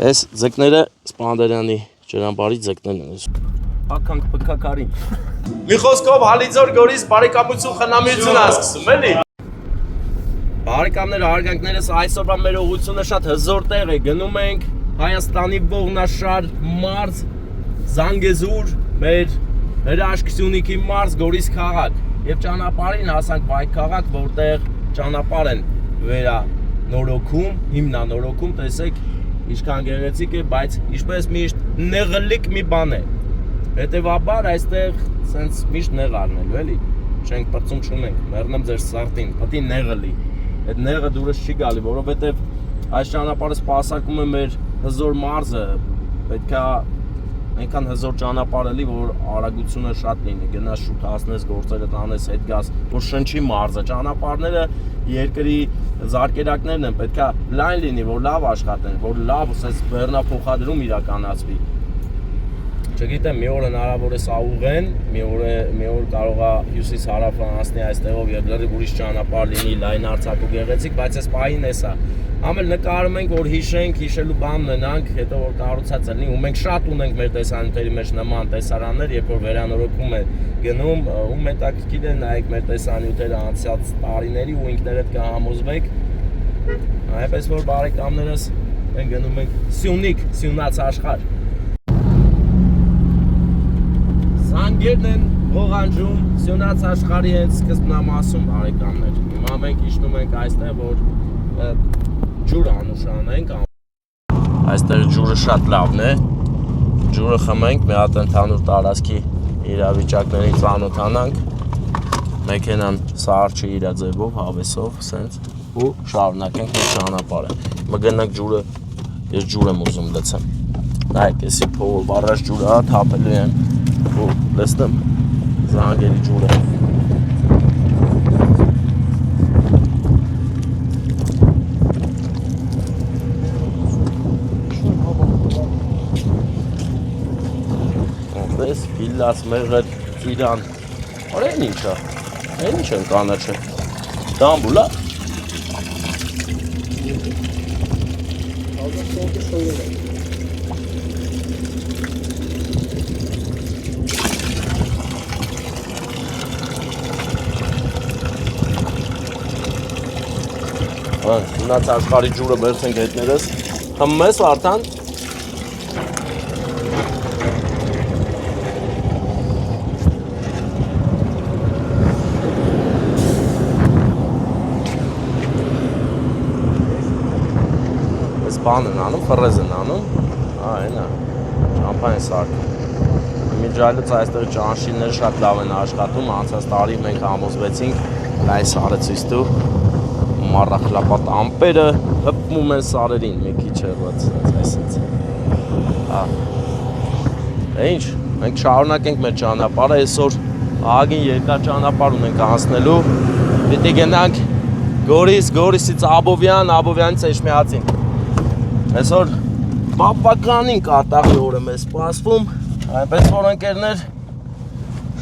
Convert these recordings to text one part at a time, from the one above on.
Այս ձկները Սպանդերյանի ջրամբարի ձկներն են։ Ականք փքակարին։ Մի խոսքով Հալիձոր Գորիս բարեկամություն խնամություն է սկսում, էլի։ Բարեկամներ, հարգանքներս, այսօրվա մեր ուղղությունը շատ հզոր տեղ է, գնում ենք Հայաստանի ողնաշար մարզ Զանգեզուր, մեր հրաշք Սյունիքի մարզ Գորիս քաղաք։ Եվ ճանապարհին հասանք Բայք քաղաք, որտեղ ճանապարհ են վերանորոգում, հիմնանորոգում, տեսեք ինչքան գեղեցիկ է, բայց ինչպես միշտ նեղլիկ մի բան է։ Հետևաբար այստեղ սենց միշտ նեղ առնելու էլի, չենք պրծում չունենք, մեռնեմ ձեր սարդին, պետք է նեղը լի։ Այդ նեղը դուրս չի գալի, որովհետև այս ճանապարհը սպասարկում է մեր հզոր մարզը, պետք է այնքան հզոր ճանապարհ էլի, որ արագությունը շատ լինի, գնաս շուտ հասնես, գործերը տանես, հետ գաս, որ շնչի մարզը, ճանապարհները երկրի զարկերակներն են, պետք է լայն լինի, որ լավ աշխատեն, որ լավ ասես բեռնափոխադրում իրականացվի։ Չգիտեմ, մի օր հնարավոր է սա ուղղեն, մի օր կարող է հյուսիս հարավը անցնի այստեղով եւ լրիվ ուրիշ ճանապարհ լինի, լայն արձակ ու գեղեցիկ, բայց այս պահին է սա։ Ամեն նկարում ենք, որ հիշենք, հիշելու բան ունենանք, հետո որ կառուցած լինի, ու մենք շատ ունենք մեր տեսանյութերի մեջ նման տեսարաններ, երբ որ վերանորոգում է գնում, ու մետաքրքիր է նայեք մեր տեսանյութերը անցած տարիների ու ինքներդ կհամոզվեք։ Այնպես որ բարեկամներս մենք գնում ենք Սյունիք, Սյունած աշխարհ։ Զանգերն են ողանջում Սյունած աշխարհի հետ սկզբնամասում բարեկամներ։ Հիմա մենք իջնում ենք այստեղ, որ ջուր անուշանենք։ Այստեղ ջուրը շատ լավն է։ Ջուրը խմենք, մի հատ ընդհանուր տարածքի իրավիճակներին ծանոթանանք։ Մեքենան սարճի իր ձևով, հավեսով, սենց ու շարունակենք մեր ճանապարհը։ Մգնանք ջուրը, ես ջուր եմ ուզում լցեմ։ Նայեք, էսի փողով առաջ ջուրը թափելու են։ Ու լստեմ Զանգերի ջուրը։ Ոնց ֆիլաս մեղր իրան։ Օրեն ինչա։ Այն ինչ են կանաչը։ Ստամբուլա։ Սյունած աշխարհի ջուրը բերցենք հետներս, խմես արդան։ Այս բան են անում, ֆռեզ են անում, այն է, ճամփա են սարքում։ Միջայլոց այստեղ ճանշինները շատ լավ են աշխատում, անցած տարի մենք համոզվեցինք, այս արեցից դու մառախլապատ ամպերը հպվում են սարերին, մի քիչ հեռված, այսպես։ Ինչ, մենք շարունակենք մեր ճանապարհը, այսօր ահագին երկար ճանապարհ ունենք անցնելու։ Պիտի գնանք Գորիս, Գորիսից Աբովյան, Աբովյանից Էջմիածին։ Այսօր բավականին կատաղի օր է մեզ սպասվում, այնպես որ ընկերներ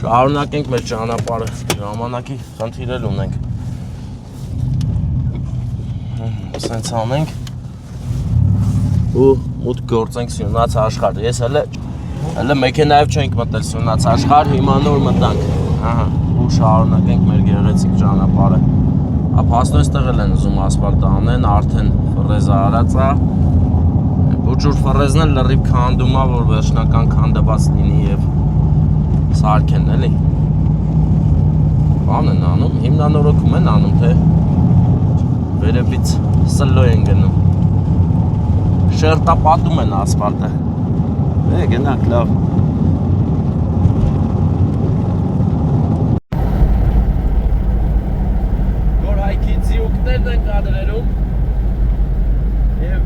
շարունակենք մեր ճանապարհը, ժամանակի խնդիր ունենք։ Սենց անենք ու մուտք գործենք Սյունած աշխարհ։ Ես հələ մեքենայով չենք մտել Սյունած աշխարհ, հիմա նոր մտանք։ Ահա, ու շարունակենք մեր գեղեցիկ ճանապարհը։ Ապաստո այստեղ են ուզում ասֆալտ անեն, արդեն ֆռեզը արած է։ Բուջուր ֆռեզն էլ լրիվ քանդում է, որ վերջնական քանդված լինի եւ սարքեն, էլի։ Բան են անում, հիմնանորոգում են անում, թե վերևից սլո են գնում։ Շերտապատում են ասֆալտը։ Գնանք լավ։ Որ հայքի ձիուկներն են կադրերում և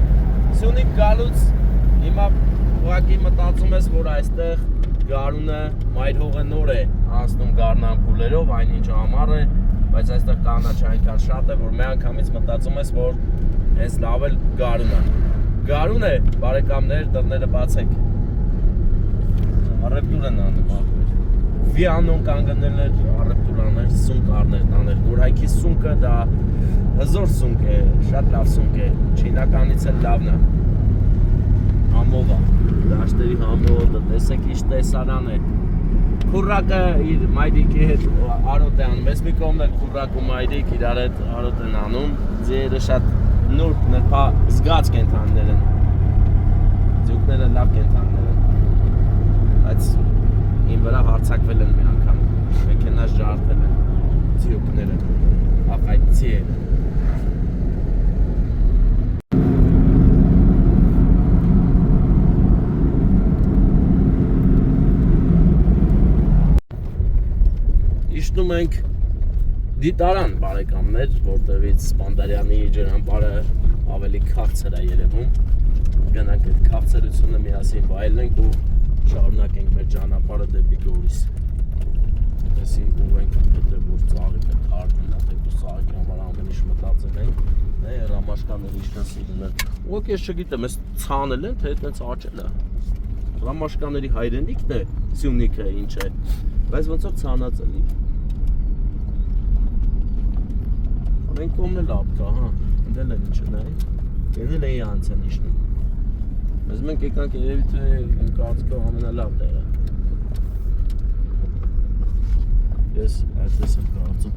Սյունիք գալուց հիմա ուղղակի մտածում ես, որ այստեղ գարունը մայրհողը նոր է անցնում գարնան փուլերով, այնինչ ամառ է, բայց այստեղ կանաչը այնքան շատ է, որ մի անգամից մտածում ես, որ հենց լավ էլ գարուն է։ Գարուն է, բարեկամներ, դռները բացեք։ Առևտուր են անում ախր։ Վիանոն կանգնել էր, առևտուր աներ, սունկ առներ տաներ։ Գորհայքի սունկը դա հզոր սունկ է, շատ լավ սունկ է, չինականից էլ լավն է։ Մայրիկների համոտ, տեսեք ինչ տեսարան է։ Քուրակը իր մայրիկի հետ արոտ է անում, ես մի կողմն էլ քուրակ ու մայրիկ իրար հետ արոտ են անում, ձերը շատ նուրբ նրբա զգաց կենթաններ են, ձյուկները լավ կենթաններ են, բայց իմ վրա հարցակվել են մի անգամ, մեքենաս ժարդել են ձյուկները, աղայցի են։ Իշտում ենք դիտարան բարեկամներ, որտեղից Սպանդարյանի ջրամբարը ավելի քաղցր է երևում։ Գնանք այդ քաղցրությունը միասին վայելենք ու շարունակենք մեր ճանապարհը դեպի Գորիս։ Այսի ու ենք դեպի որ ծաղիկը թարմն է, դեպի ծաղիկի համար ամեն ինչ մտածել ենք, դե ռամաշկանները ինչքան սիրուն են։ Ուղղակի ես չգիտեմ, այս ցանել են, թե այդպես աճել է։ Ռամաշկաների հայրենիքն է, Սյունիքը ինչ է, բայց ոնց որ ցանած է լի։ Մենք կողմն էլ ապ կա, հա, ընդել են ինչը նայի, ենել էի անցան իշնում։ Մեզ մենք եկանք երևի թե իմ կարծիքով ամենալավ տեղը։ Ես այդպես եմ կարծում։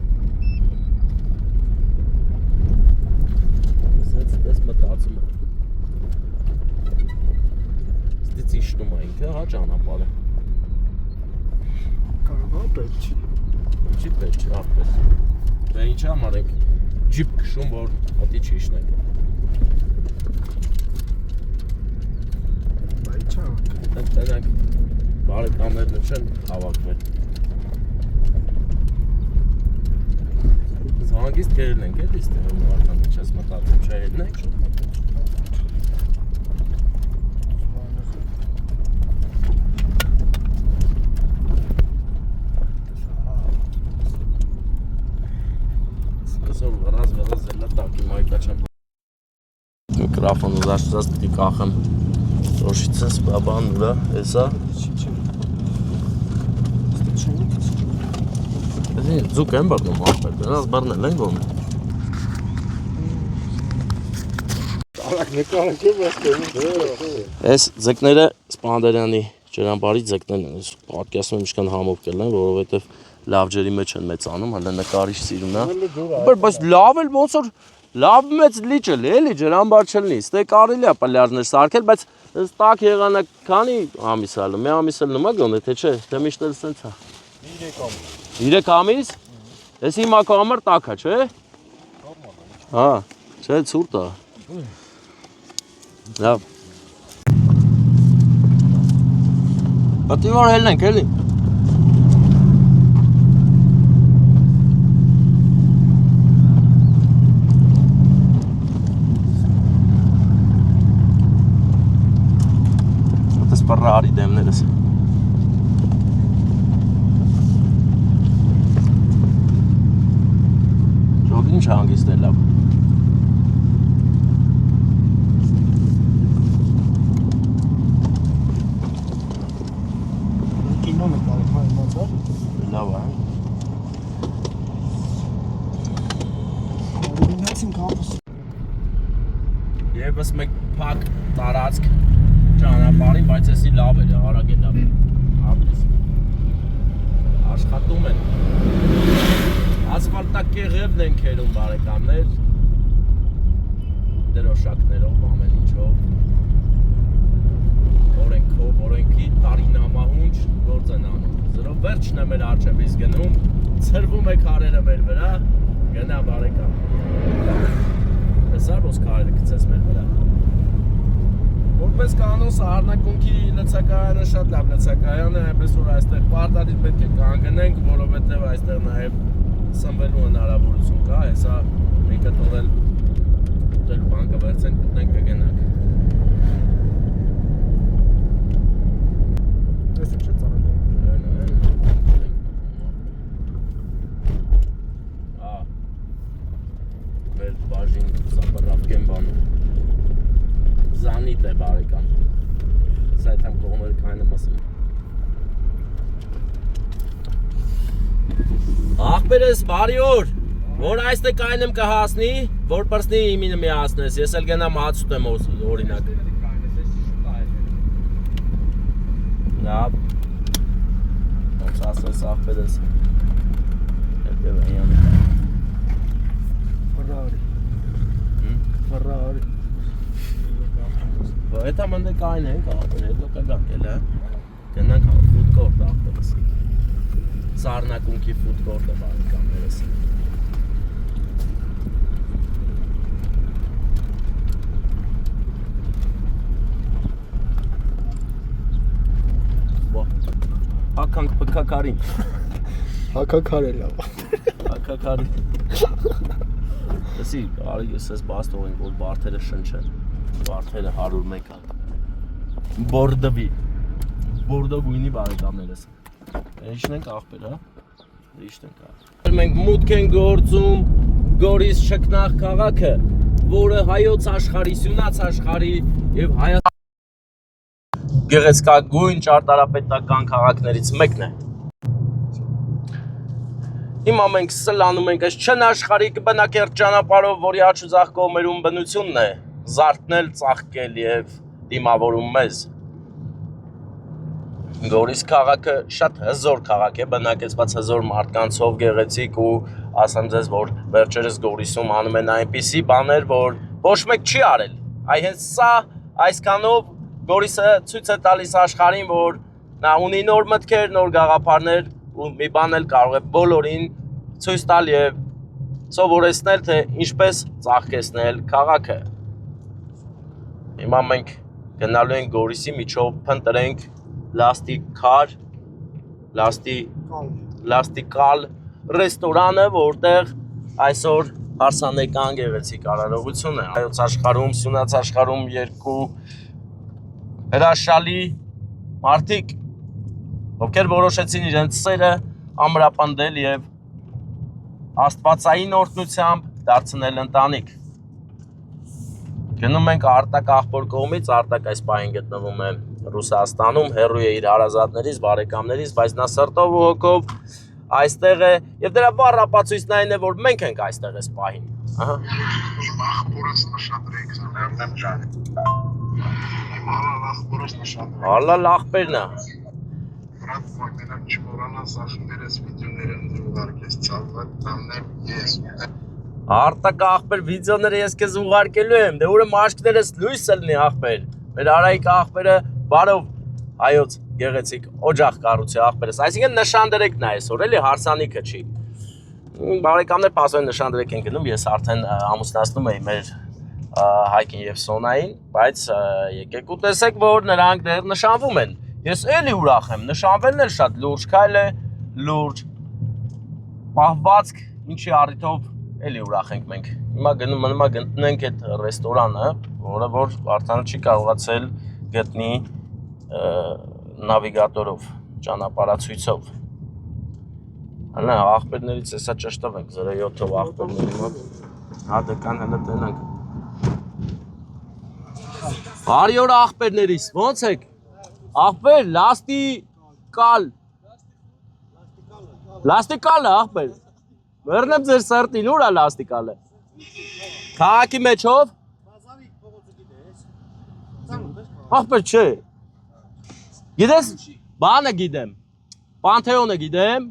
Ես այդպես մտածում եմ։ Ստից իշնում է ինքը, հա ճանապարհը։ Կարող է պետք չի։ Չի պետք չի, ապպես։ Դե ինչ համար ենք ջիպ քշում, որ հատի չիշնենք։ Բայց չանք։ Տենանք բարեկամներն չեն հավաքվել։ Հանգիստ կերել ենք էլի ստեղում վարման չես մտածում, չէ ելնենք շատ մտածում։ Վրազ էլա տակի մայկա չեմ Միկրոֆոնը զաշտած պիտի կախեմ Ռոշից ես բաբան վրա, եսա Ձուկ եմ բրնում ապեր, դրանց բրնել են գոմ Տարակ նկարակ եմ ասկերում Ես ձկները Սպանդարյանի ջրամբարի ձկներն են Պատկասում եմ ինչքան համով կել են, որովհետև լավ ջրի մեջ են մեծանում, հələ նկարիչ սիրուն է Բայց լավ էլ ոնց որ լավ մեծ լիճ էլ էլի ջրամբար չլինի Ստե կարելի է պլյաժներ սարքել, բայց տակ եղանակ քանի ամիս ալը, մի ամիս էլ նոմա գոնե, թե չէ, թե միշտ էլ սենց է 3 ամիս Ես հիմա քո համար տակ է, չէ Հա, չէ, ցուրտ է Լավ Պատի որ հելնենք, էլի Պռարի դեմներս Ժողին ինչ հանգիստ է լավ Կինո նկարում հա իմացար Լավ է Ունեցին կամպուս Եվս մեկ փակ տարածք ճանապարհին, բայց էսի լավ էր, արագ է լավ Ադրես Աշխատում են Ասֆալտակեղևն են քերում բարեկամներ Դրոշակներով, ամեն ինչով Օրենքով, օրենքի տարինամահունչ գործ են անում Զրով վերջն է մեր արջևից գնում Ցրվում է քարերը մեր վրա Գնա բարեկամ Տեսար ոնց քարերը գցես մեր վրա Որպես կանոնս Արնակունքի լցակայանը շատ լավ լցակայան է, այնպես որ այստեղ պարտադիր պետք է կանգնենք, որովհետև այստեղ նաև սնվելու հնարավորություն կա, հեսա մեկը տորել ուտելու բան կվերցենք, ուտնենք կգնանք։ Ես եմ շատ ծանոթ Մեր բաժին զապարավկեն բանում Զանիտ է բարեկամ Սա այդ համ կողմերը կայն եմ ասում Աղբերես բարի օր Որ այստեղ կայն եմ կհասնի Որ պրսնի իմինը մի հասնես Ես էլ գնամ հաց ուտեմ օրինակ աղբերս։ Երգևայանը։ Ferrari։ Այդ ամենը կային ենք աղբեր, հետո կգանք էլ, հա։ Գնանք food court աղբերս։ Սառնակունքի food court-ը բարեկամներս։ Հականք պկակարին։ Հակակար է լավ։ Հակակարին։ Դեսի, արի ես ես բաստող ենք, որ բարդերը շնչեն։ Բարդերը 101 ալ։ Բորդովի։ Բորդո գույնի բարեկամներս։ Իշնենք աղբեր, հա։ Իշնենք աղբեր։ Մենք մուտք ենք գործում Գորիս շքնաղ քաղաքը, որը հայոց աշխարհի, սյունած աշխարհի եւ Հայաստանի գեղեցկագույն ճարտարապետական քաղաքներից մեկն է։ Հիմա մենք սլանում ենք այս չնաշխարհիկ բնակերտ ճանապարհով, որի աջ ու ձախ կողմերում բնությունն է, զարթնել, ծաղկել եւ դիմավորում մեզ։ Գորիս քաղաքը շատ հզոր քաղաք է, բնակեցված հզոր մարդկանցով, գեղեցիկ ու ասեմ ձեզ, որ վերջերս Գորիսում անում են այնպիսի բաներ, որ ոչ մեկ չի արել։ Այ հենց սա այսքանով Գորիսը ցույց է տալիս աշխարհին, որ նա ունի նոր մտքեր, նոր գաղափարներ ու մի բան էլ կարող է բոլորին ցույց տալ եւ սովորեցնել, թե ինչպես ծաղկեցնել քաղաքը։ Հիմա մենք գնալու ենք Գորիսի միջով փնտրենք լաստիկալ ռեստորանը, որտեղ այսօր հարսանեկան գեղեցիկ արարողություն է։ Հայոց աշխարհում, սյունած աշխարհում երկու հրաշալի մարդիկ, ովքեր որոշեցին իրենց սերը ամրապնդել եւ աստվածային օրհնությամբ դարձնել ընտանիք։ Գնում ենք Արտակ աղբոր կողմից, Արտակ այս պահին գտնվում է Ռուսաստանում, հեռու է իր հարազատներից, բարեկամներից, բայց նա սրտով ու հոգով այստեղ է եւ դրա վառ ապացույցն այն է, որ մենք ենք այստեղ այս պահին։ Ահա։ Աղբորս նշադրեք, Սամերնեմ ջան։ Աղբորս նշադրեք։ Հալալ աղբերն է։ Վրատ մոդելակ չմոռանաս աղբերս վիդեոները ուղարկես ցավոտ տանեմ ես։ Արտակ աղբեր վիդեոները ես քեզ ուղարկելու եմ, դե ուրեմն աշկներս լույս ելնի աղբեր։ Մեր Արայիկ աղբերը բարով հայոց գեղեցիկ օջախ կառուցի աղբերս։ Այսինքն նշան դրեք նա այսօր, էլի հարսանիքը չի։ Բարեկամներ պասոն նշան դրեք են գնում, ես արդեն ամուսնացնում էի մեր Հայկին եւ Սոնային, բայց եկեք ու տեսեք, որ նրանք դեռ նշանվում են։ Ես էլի ուրախ եմ, նշանվելն էլ շատ լուրջ քայլ է, լուրջ պահվածք, ինչի առիթով էլի ուրախ ենք մենք։ Հիմա գտնենք այդ ռեստորանը, որը որ արդեն չի կարողացել գտնի նավիգատորով, ճանապարհացույցով։ Հələ աղբերներից հեսա ճշտվենք 07-ով աղբերների մոտ։ Հա դեկան հələ տենանք։ Բարի օր աղբերներիս, ո՞նց եք։ Աղբեր, լաստիկալը աղբեր։ Մեռնեմ ձեր սրտին, ուր է լաստիկալը։ Քաղաքի մեջով։ Աղբեր չէ։ Գիտես, բանը գիտեմ։ Պանթեոնը գիտեմ։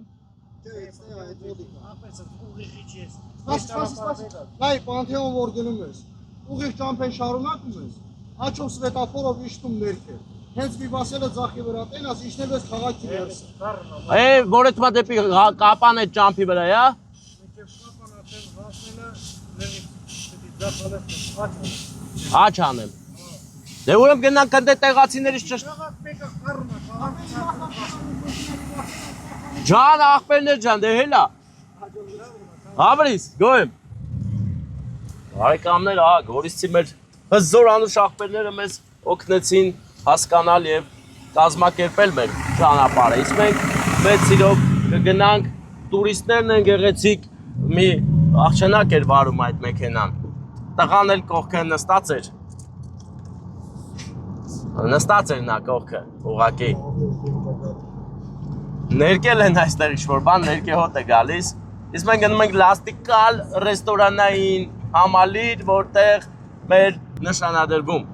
Լայ, Պանթեոն որ գնում ես, ուղիղ ճամփեն շարունակում ես, հաչով սվետաֆորով իշտում ներքև։ Հենց մի բասելը ձախի վրա տենաս, իշնել ես քաղաքի ներս։ Որ էտմա դեպի կապան այդ ճամփի վրա, հա։ Աչ անեմ։ Դե ուրեմն գնանք ընդ տեղացիներից ճշտ։ Ջան, աղբերներ ջան, դե հելա։ Հավրիս, գոյեմ։ Բարեկամներ, ահա Գորիսի մեր հզոր անուշ աղբերները մեզ օգնեցին հասկանալ եւ կազմակերպել մեր ճանապարհը։ Իսկ մենք մեծ սիրով կգնանք, տուրիստներն են գեղեցիկ, մի աղջնակ էր վարում այդ մեքենան։ Տղան էլ կողքը նստած էր։ Նստած էր նա կողքը, ուղղակի։ Ներկել են այստեղ ինչ-որ բան, ներկեհոտ է գալիս։ Իսկ մենք գնում ենք լաստիկալ ռեստորանային համալիր, որտեղ մեր նշանադրվում։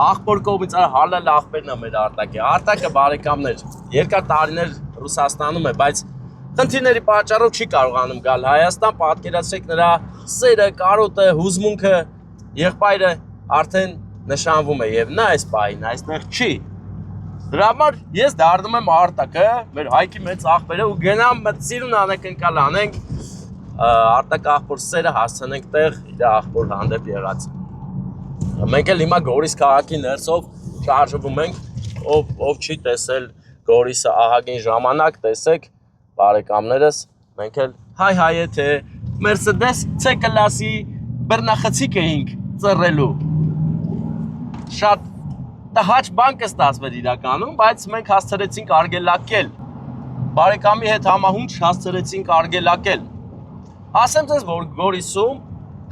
Աղբոր կողմից հալալ աղբերն է մեր Արտակը։ Արտակը բարեկամներ, երկար տարիներ Ռուսաստանում է, բայց խնդիրների պատճառով չի կարողանում գալ Հայաստան, պատկերացրեք նրա սերը, կարոտը, հուզմունքը, եղբայրը արդեն նշանվում է եւ նա այս պահին այստեղ չի։ Դրա համար ես դառնում եմ Արտակը, մեր Հայկի մեծ աղբերը ու գնամ մտցիրուն անակնկալ անենք Արտակ աղբոր սերը հասցնենք տեղ իր աղբոր հանդեպ եղած։ Մենք էլ հիմա Գորիս քաղաքի ներսով շարժվում ենք, ով չի տեսել Գորիսը ահագին ժամանակ, տեսեք, բարեկամներս, մենք էլ հայ թե Mercedes C-կլասի բռնախցիկ էինք ծռելու։ Շատ տհաճ բան կստացվեր իրականում, բայց մենք հասցրեցինք արգելակել։ Բարեկամի հետ համահունչ հասցրեցինք արգելակել։ Ասեմ ձեզ, որ Գորիսում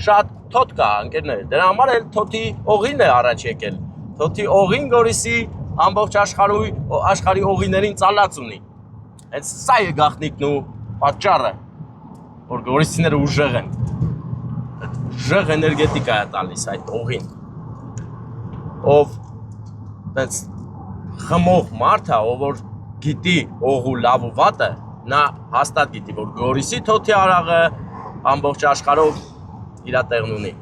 շատ թոթ կա, ընկերներ, դրա համար էլ թոթի օղին է առաջ եկել։ Թոթի օղին Գորիսի ամբողջ աշխարհի օղիներին ծալած ունի։ Հենց սա է գաղտնիքն ու պատճառը, որ Գորիսիները ուժեղ են։ Ուժեղ էներգետիկա է տալիս այդ օղին։ Ով տենց խմող մարդ է, ով որ գիտի օղու լավ ու վատը, նա հաստատ գիտի, որ Գորիսի թոթի արաղը ամբողջ աշխարհով իր տեղն ունի։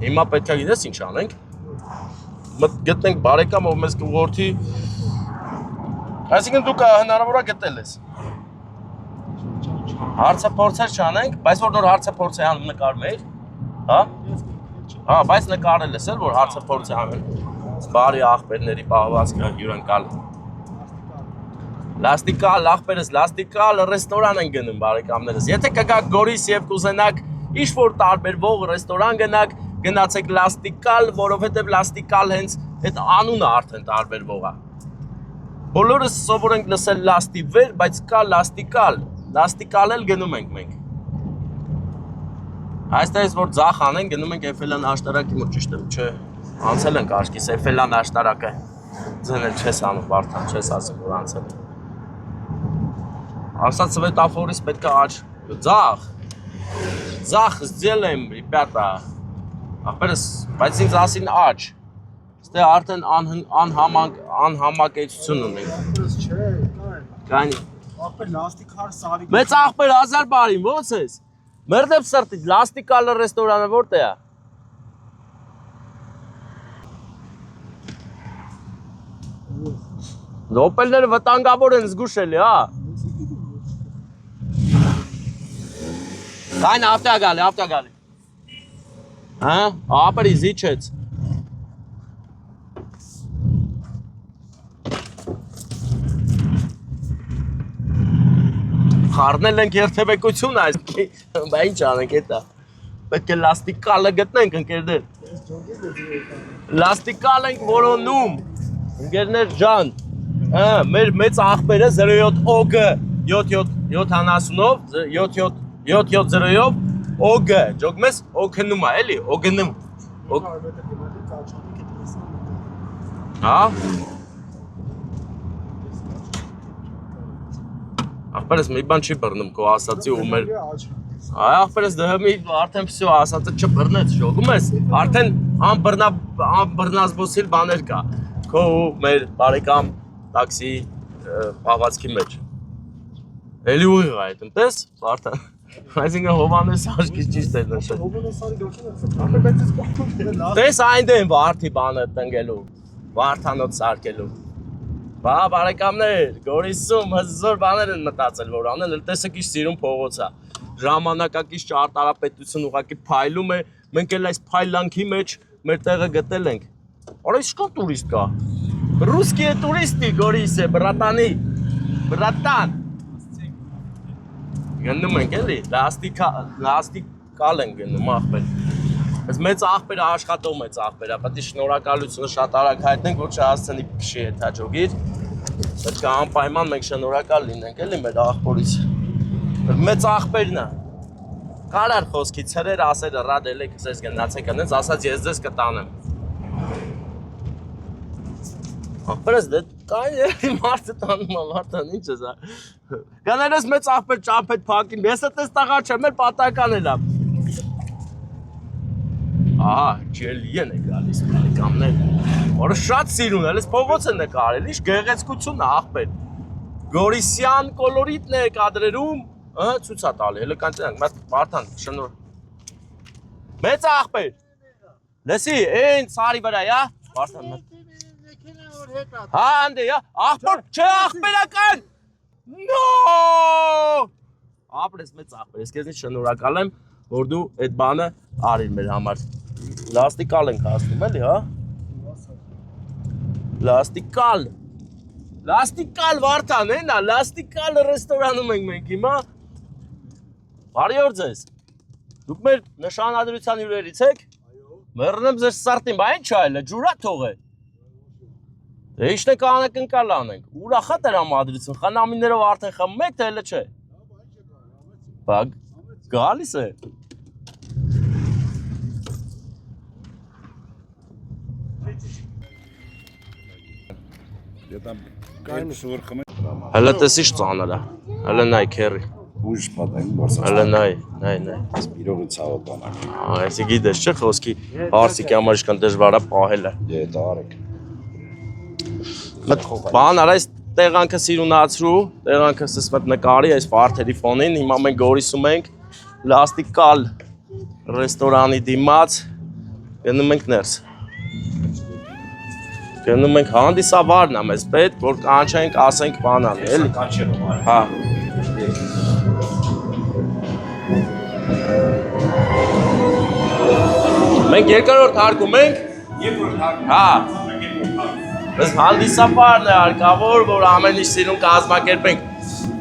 Հիմա պետք է գիտես ինչ անենք։ Գտնենք բարեկամ, ով մեզ կուղղորդի։ Այսինքն դուք հնարավոր է գտել ես։ Հարցափորձեր չանենք, բայց որ նոր հարցափորձ է անում նկարմեիր, հա? Հա, բայց նկարել ես էլ, որ հարցափորձ է անում։ Բարի աղբերների պահվածքը հյուրընկալ։ Լաստիկալ, աղբերս, լաստիկալ ռեստորան են գնում բարեկամներս։ Եթե կգաք Գորիս եւ կուզենաք ինչ-որ տարբերվող ռեստորան գնաք, գնացեք լաստիկալ, որովհետեւ լաստիկալ հենց այդ անունը արդեն տարբերվող է։ Բոլորս սովոր ենք լսել լաստիվեր, բայց կա լաստիկալ, լաստիկալ էլ գնում ենք մենք։ Այստեղից որ ձախ անենք, գնում ենք Էֆելյան աշտարակի մոտ, ճիշտ եմ, չէ։ Անցել ենք աշկիս Էֆելյան աշտարակը։ Ձենել չես անում, Վարդան, չես ասում, որ անցել։ Ասած սվետաֆորից պետք է աչ, ձախ, сделаем, ребята, ախպերս, բայց ինձ ասին աչ, ստե արդեն անհամակեցություն ունենք։ Չէ, Կանի։ ախպեր լաստիկար սարի։ Մեծ ախպեր հազար բարին, ո՞ց ես։ Մերդեպ սրտի, լաստիկալը ռեստորանը որտե՞ղ է։ Օպելները վտանգավոր են զգուշելի, հա։ Կայն ավտագալի։ Հա, ապրի զիչեց։ Խառնել ենք երթևեկություն այս, բա ինչ անենք էտա։ Պետք է լաստիկալը գտնենք, ընկերներ։ Լաստիկալ ենք որոնում, ընկերներ ջան։ Հա, մեր մեծ աղբերը 07 OG 770-ով 7707-ով OG, ջոգմես օգնում է, էլի, օգնում։ Հա։ Ախպերս մի բան չի բռնում քո ասացի ու մեր այ ախպերս դե մի արդեն всё ասածը չբռնեց ժողում ես արդեն անբռնազբոսիլ բաներ կա քո ու մեր բարեկամ տաքսի պահվածքի մեջ էլի ուղիղ է այդ ընտես Վարդան այսինքն Հովանես աշկից ճիշտ է նշել Հովանեսարի գործը ախպեր բայց ես կողքով տես այնտեն վարդի բանը տնկելու Վարդանոց սարքելու Բա բարեկամներ, Գորիսում հզոր բաներ են մտածել որ անեն, տեսեք ինչ սիրուն փողոց է։ Ժամանակակից ճարտարապետություն ուղղակի փայլում է, մենք էլ այս փայլանքի մեջ մեր տեղը գտել ենք։ Արա ինչ-կան տուրիստ կա։ Ռուսկի տուրիստի Գորիսը, բրատան։ Գնում ենք էլի, լաստիկալ են գնում ախպեր։ Այս մեծ աղբերը աշխատող մեծ աղբեր է, պետք է շնորհակալությունը շատ արագ հայտնենք, որ չհասցնի քշի հետ հաջողիր։ Պետք է անպայման մենք շնորհակալ լինենք էլի մեր աղբորից։ Մեծ աղբերն է։ Կարար խոսքի ցրեր ասել ռադ ելեք ձեզ գնացեք, այնպես ասած ես ձեզ կտանեմ։ Աղբերս դե կային մարդը տանում է, Վարդան ինչ ես։ Գաներես մեծ աղբեր ճամփետ փակին, ես այդպես տղա չեմ, էլ պատական էլ եմ։ Ահա, ջելիեն է գալիս բարեկամներ։ Որը շատ սիրուն է, ես փողոց է նկարել, ինչ գեղեցկություն է աղբեր։ Գորիսյան կոլորիտներ կադրերում, ցույց է տալի, հələ կանցնենք, մատ Վարդան, շնոր։ Մեծ աղբեր։ Լսի, այն սարի վրա, յա, Վարդան մատ։ Հա, անդե, յա, աղբոր, չէ աղբերական։ No! Ապրես մեծ աղբեր, ես քեզնից շնորհակալ եմ, որ դու այդ բանը արիր մեր համար։ Լաստիկալ ենք հասնում, էլի, հա։ Լաստիկալ Վարդան, էնա, լաստիկալ ռեստորանում ենք մենք հիմա։ Բարի օր ձեզ։ Դուք մեր նշանադրության հյուրերից եք։ Մեռնեմ ձեր սարտին, բա ինչ այլ է, ջուրա թողե։ Դե ի՞նչն եք անակնկալ անենք։ Ուրախա տրամադրություն, խնամիներով արդեն խմում եք, թե հələ չէ։ Բա գալիս է։ Հələ տեսիշ ծանր է։ Հələ նայ քերի։ Ուժ պատային բարձր։ Հələ նայ։ Սպիրողի ցավը բանակ։ Այսի գիտես չէ, խոսքի հարսիկի համար ինչքան դժվար է պահելը։ Դե դա արեք։ Բան արա այս տեղանքը սիրունացրու, տեղանքը ասես մտ նկարի այս վարդերի ֆոնին, հիմա մենք Գորիսում ենք լաստիկալ ռեստորանի դիմաց, գնում ենք ներս։ Գնում ենք հանդիսավարն է մեզ պետք, որ կանչենք, ասենք բանան, էլի։ Հա։ Մենք երկրորդ հարկում ենք։ Հա։ Բայց հանդիսապարն է հարկավոր, որ ամեն ինչ սիրուն կազմակերպենք։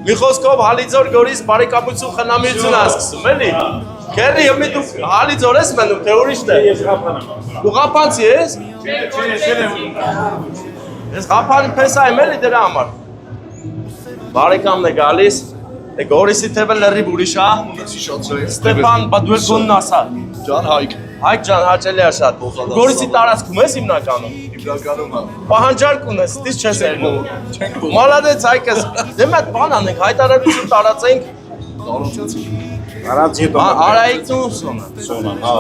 Մի խոսքով Հալիձոր Գորիս բարեկամություն խնամություն է սկսում, էլի։ Քերի յոմի դու Հալիձոր ես մնում, թե ուրիշն է։ Ես Ղափանամ։ Դու Ղափանցի ես։ Ես Ղափանի պես եմ էլի դրա համար։ Բարեկամն է գալիս։ Գորիսի թևը լրիվ ուրիշ է։ Ստեփան, բա դու ես գոնն ասա։ Ջան Հայկ։ Հայկ ջան, հաճելի է շատ։ Գորիսի տարածքում ես հիմնականում։ Հիմնականում եմ։ Պահանջարկ ունես, դից չես ելնում։ Մալադեց Հայկս։ Դե մեկ բան անենք, հայտարարություն տարածենք։ Արած հետո։ Արայիկն ու Սոնան։ Սոնան, հա։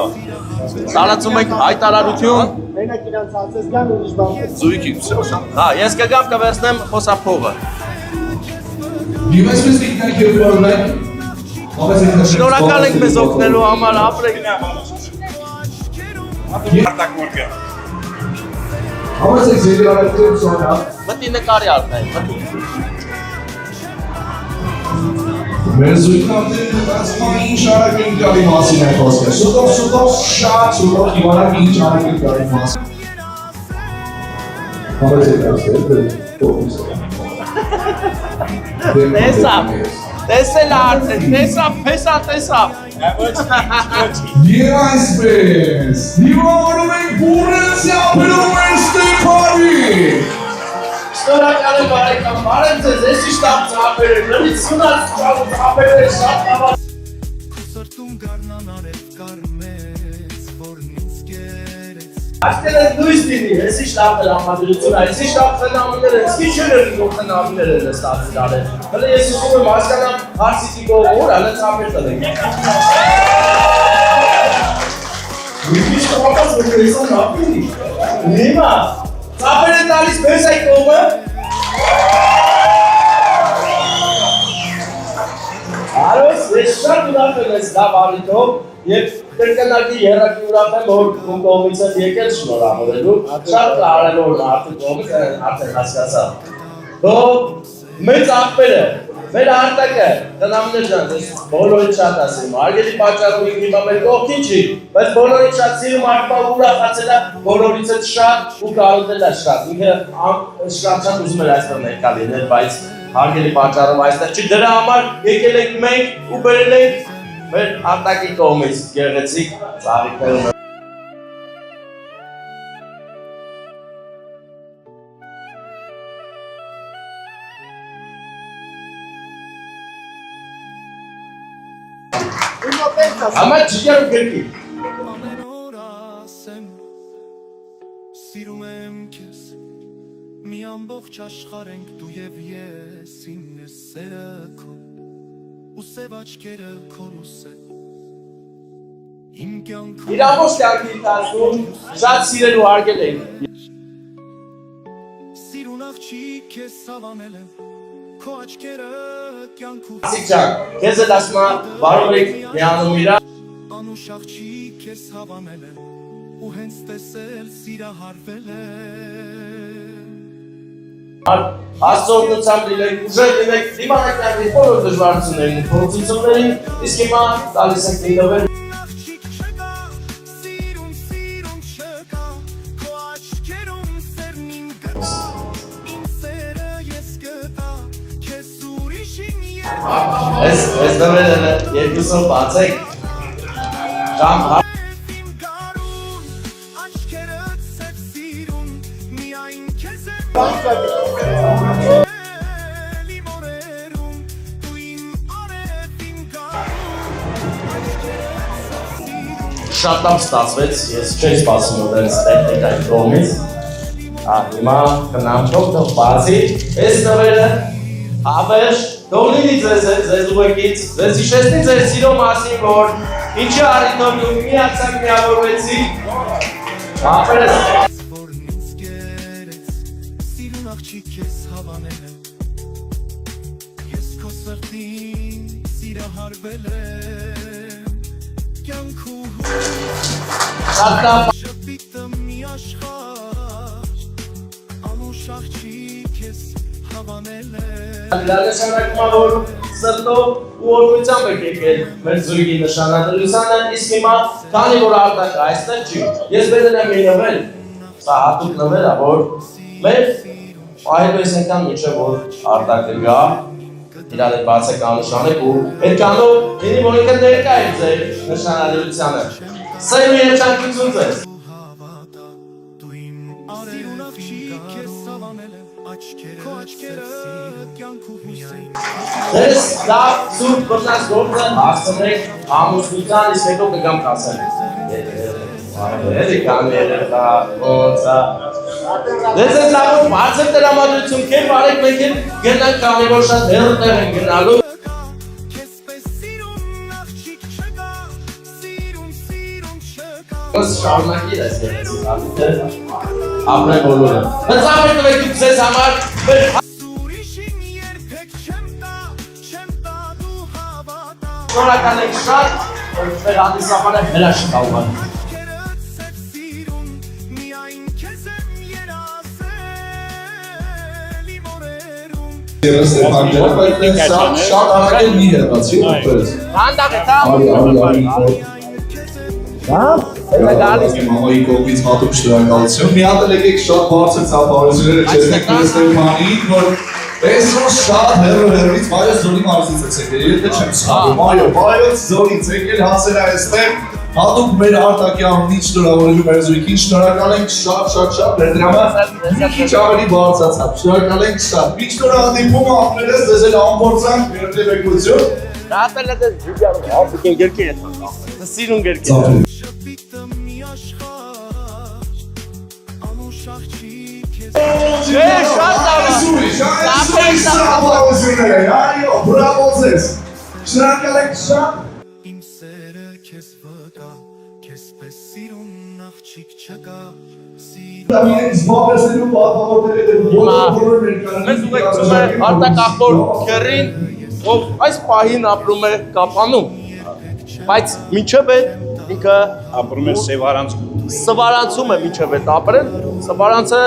Տարածում ենք հայտարարություն։ Մենակ իրանց ասես գան ուրիշ բան։ Զույգի, всё։ Հա, ես կգամ կվերցնեմ խոսափողը։ Շնորհակալ ենք մեզ օգնելու համար, ապրեք։ Մտի նկարի արդեն, մտի։ Մեր զույգն արդեն մտածում ինչ արագ են գալի մասին է խոսքը։ Շուտով շատ շուտով իմանանք ինչ արագ են գալի մասին։ Տեսել արդեն, տեսավ։ Եվ այսպես, դիմավորում ենք բուրենցի ապելում են Ստեփանի։ Շնորհակալ եմ բարեկամ, բարև ձեզ, ես իշտ աղ ծապերել, լրից սունած ծապերել շատ նավար։ Սրտում գարնան արև կարմեց, որն ինձ կերեց։ Այսքան ես դույս դինի, ես իշտ աղել համադրությունը, ես իշտ աղ խնամիներ են, սկի չեր են որ խնամիներ են ես տացի դարել։ Հլը ես ուզում եմ հասկանամ հարսիկի գողոր, հլը ծապեր տնենք։ Իշտ աղաս որ կրեսան ապինի, նիմա, ծապեր է տալիս բես այ կողը։ Արոս, ես շատ ուրախ եմ ես լավ առիթով և կրկնակի երակի ուրախ եմ, որ ում կողմից եմ եկել շնորհավորելու, շատ կարևոր մարդու կողմից արդեն հասկացա։ Դու մեծ աղբերը, մեր արտակը, տնամներ ջան, ես բոլորից շատ ասեմ, հարգելի պատճառով ինք հիմա մեր կողքին չի, բայց բոլորից շատ սիրում աղբա ուրախացել է, բոլորից էլ շատ ու կարոտել է շատ, ինքը շատ ուզում էր այստեղ ներկա լինել, բայց հարգելի պատճառով այստեղ չի, դրա համար եկել ենք մենք ու բերել ենք մեր արտակի կողմից գեղեցիկ ծաղիկներում։ Համա ջիգար ու գրկի։ Ամեն օր ասեմ, սիրում եմ քեզ, մի ամբողջ աշխարհ ենք դու եւ ես, ինն է սերը քո, ու սև աչքերը քո լուսե։ Իմ կյանքում Իր ամբողջ կյանքի ընթացքում շատ սիրել ու հարգել ենք։ սիրուն աղջիկ ես հավանել եմ, քո աչքերը կյանքու Ասիջան, քեզ էլ ասма բարով եք միանում իրա անուշ աղջիկ ես հավանել եմ ու հենց տեսել սիրահարվել եմ Աստծորնությամբ լինենք, ուժեղ լինենք, դիմանեք նաև բոլոր դժվարություններին ու փորձություններին, իսկ հիմա տալիս ենք դինվել աղջիկ չկա սիրուն չկա քո աչքերում սերն իմ գտա իմ սերը ես գտա քեզ ուրիշին Ես դվել են երկուսով բացեք Ժամ իմ գարուն աչքերդ սև սիրուն միայն քեզ եմ Իմ օրերում դու իմ արև իմ գարուն Շատ լավ ստացվեց, ես չէի սպասում որ այս տեխնիկայի կողմից Հիմա կնամքով թող բացի, այս նվերը հավերժ թող լինի ձեզ ուղեկից, ձեզ հիշեցնի ձեր սիրո մասին, որ ինչի առիթով դուք միացանք միավորվեցիք Ապերես Որն ինձ կերեց սիրուն աղջիկ ես հավանել եմ Ես քո սրտին սիրահարվել եմ Կյանքու Շատ լավ շպիտը մի աշխարհ Անուշ աղջիկ ես հավանել եմ Լալեսանակմա որ սրտով ու օրգույցամբ եք եկել մեր զույգի նշանադրությանը, իսկ հիմա քանի որ արտակը այստեղ չի, ես բերել եմ մի նվեր, սա հատուկ նվեր է, որ մեր այդպես ենքան միջև որ արտակը գա, իրար հետ բացեք աննշանեք ու հետկանով լինի որ ինքը ներկա է ձեր նշանադրությանը, սա իմ երջանկություն ձեզ Դու իմ արև աղջիկ ես հավանել եմ Քո աչքերը կյանքու հուսեին Դες լավ սուրբ բռնած գործը հասցնեք ամուսնության, իսկ հետո կգամ կասեմ Էդի կան երեխա, ոնցա Դες ես լավ բարձր տրամադրություն կեր բարեք մենք էլ գնանք կանի որ շատ հեռու տեղ են գնալու Քեզպես սիրուն աղջիկ չկա Սիրուն չկա Ոնց շարունակիր այս երեցից ապրեն բոլորը Հծավ եք տվեք դուք ձեզ համար Ուրիշին երբեք չեմ տա դու հավատա Շնորհակալ ենք շատ, որ մեր հանդիսապանը հրաշքալում է Աչքերդ սև սիրուն միայն քեզ եմ երազել Իմ օրերում Ես Ստեփանջանը, բայց շատ արագ էլ մի հեռացի, որպես։ Հանդաղ է, թա Դա գալիս է մամայի կողմից հատուկ շնորհակալություն։ Մի հատ էլ եկեք շատ բարձր ծափահարությունները չեցեք Ստեփանին, որ այսօր շատ հեռվից մայոց զորի մարզից եկել, եթե չեմ սխալվում, մայոց զորից եկել հասել այստեղ հատուկ մեր արտակի անունից շնորհավորելու մեր զույգին, շնորհակալ ենք շատ, մեր դրամը մի քիչ ավելի բարձրացավ, շնորհակալ ենք շատ, մի շնորհանդիպում ապներես ձեզ էլ ամբողջանք, երբևեկություն Դատել է դες ջիջարում, ապուկին գերքի է թանք Սիրուն գերքի է շպիտը մի աշխարհ Անուշ աղջիկ ես Չէ, շատ Այո, բրավո ձեզ, շնորհակալ ենք շատ Իմ սերը քեզ վկա Քեզպես սիրուն աղջիկ չկա Զբաղեցնելու պատվավորները բոլոր Մեզ ուղեկցում է արտակախոր քերին, ով այս պահին ապրում է Կապանում, բայց մինչև այդ ինքը Ապրում է Սևարանցում։ Սվարանցում է մինչև այդ ապրել, Սվարանցը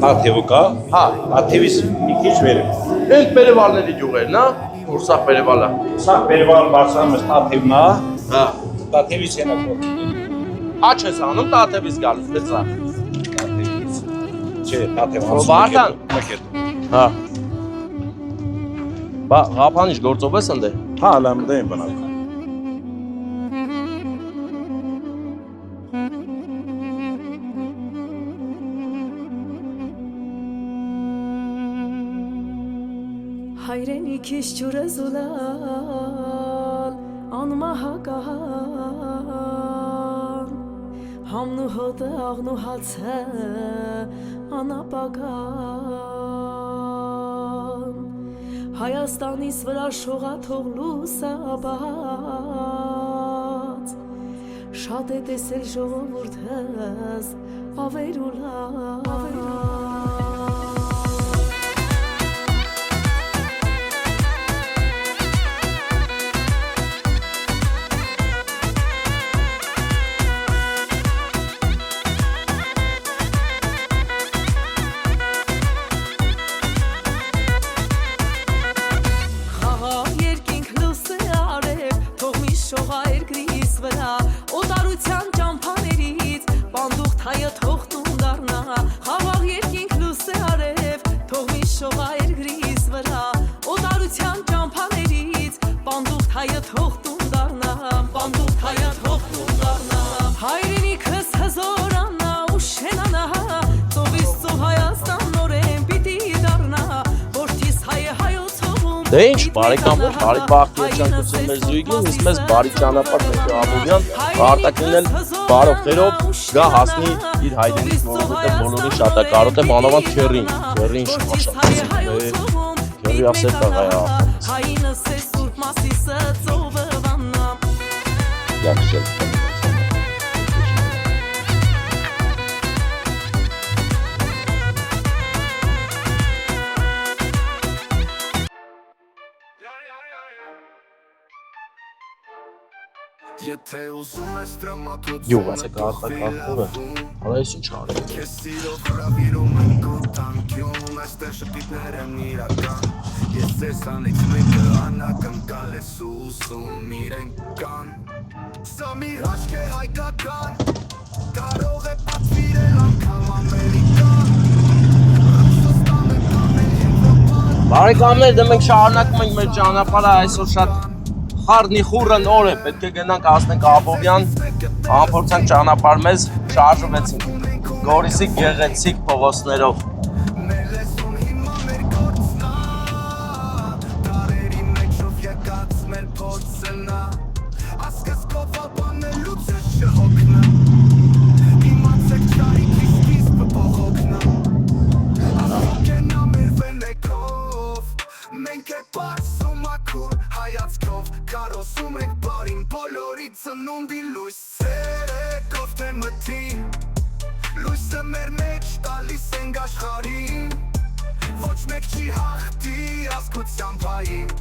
Աթևը կա, հա, Աթևից մի քիչ վերև։ ենք Պերևալների ջուղերն, հա, որ սա Պերևալ է, Սա Պերևալ բարձրանում է Աթևն է, հա, Աթևից հենա կողմ։ աչ ես անում, տաթևից գալիս, դες է, Աթևից։ Չէ, Աթև Վարդան։ անցնում հա, բա ғապանիշ գործով ես ընդ է, Հա, լամդա եմ բնակ։ Հայրենիքիս ջուրը զուլալ անմահական Համն ու հոտը աղն ու հացը անապական Հայաստանիս վրա շողաթող լուսաբաց Շատ է տեսել ժողովուրդս ավերուլա Դե ինչ, բարեկամներ, բարի բախտ երջանկություն մեր զույգին, իսկ մեզ բարի ճանապարհ մեր Աբովյան, արտակինել բարով խերով, գա հասնի իր հայրենիք, որովհետև բոլորին շատ է կարոտ է, մանավանդ քերին շատ քերի ասել տղայա Հայինս է սուրբ մասիսը ծովվանամ Yaxşı. Եթե ուզում ես դրամատուրգ Յուղաց է կարտակարգում է, հալա ես ինչ արել Քեզ սիրով հրավիրում ենք ու տանկյուն Այստեղ շպիտներ են իրական Ես ձեզանից մեկը անակնկալ ես ուզում իրենք կան Սա մի հաշկ է հայկական Կարող է պատվիրել անգամ ամերիկան Ռուսաստանը կամ էլ Եվրոպան Բարեկամներ, դե մենք շարունակում ենք մեր ճանապարհը այսօր շատ խառնի խուռն օր է, պետք է գնանք հասնենք Աբովյան, անփորձանք ճանապարհ մեզ շարժվեցինք Գորիսի գեղեցիկ փողոցներով Կարոսում ենք բարին բոլորի ծնունդի լույսերով թե մթին Լույսը մեր մեջ տալիս ենք աշխարհին Ոչ մեկ չի հաղթի ազգության պային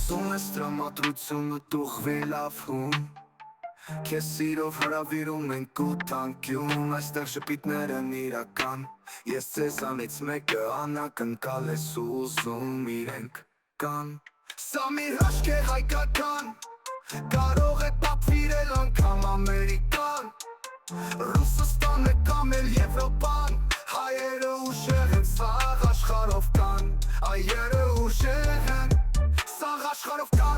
Ուզում ես տրամադրությունը տուղվի լավ հում Քեզ սիրով հրավիրում ենք ու տանկյուն Այստեղ շպիտներ են իրական Ես ձեզանից մեկը անակնկալ ես ուզում իրենք կան Սա մի հաշկ է հայկական Կարող է պատվիրել անգամ ամերիկան Ռուսաստանը կամ էլ Եվրոպան Հայերը ուժեղ են սաղ աշխարհով կան Այերը ուժեղ են Սաղ աշխարհով կան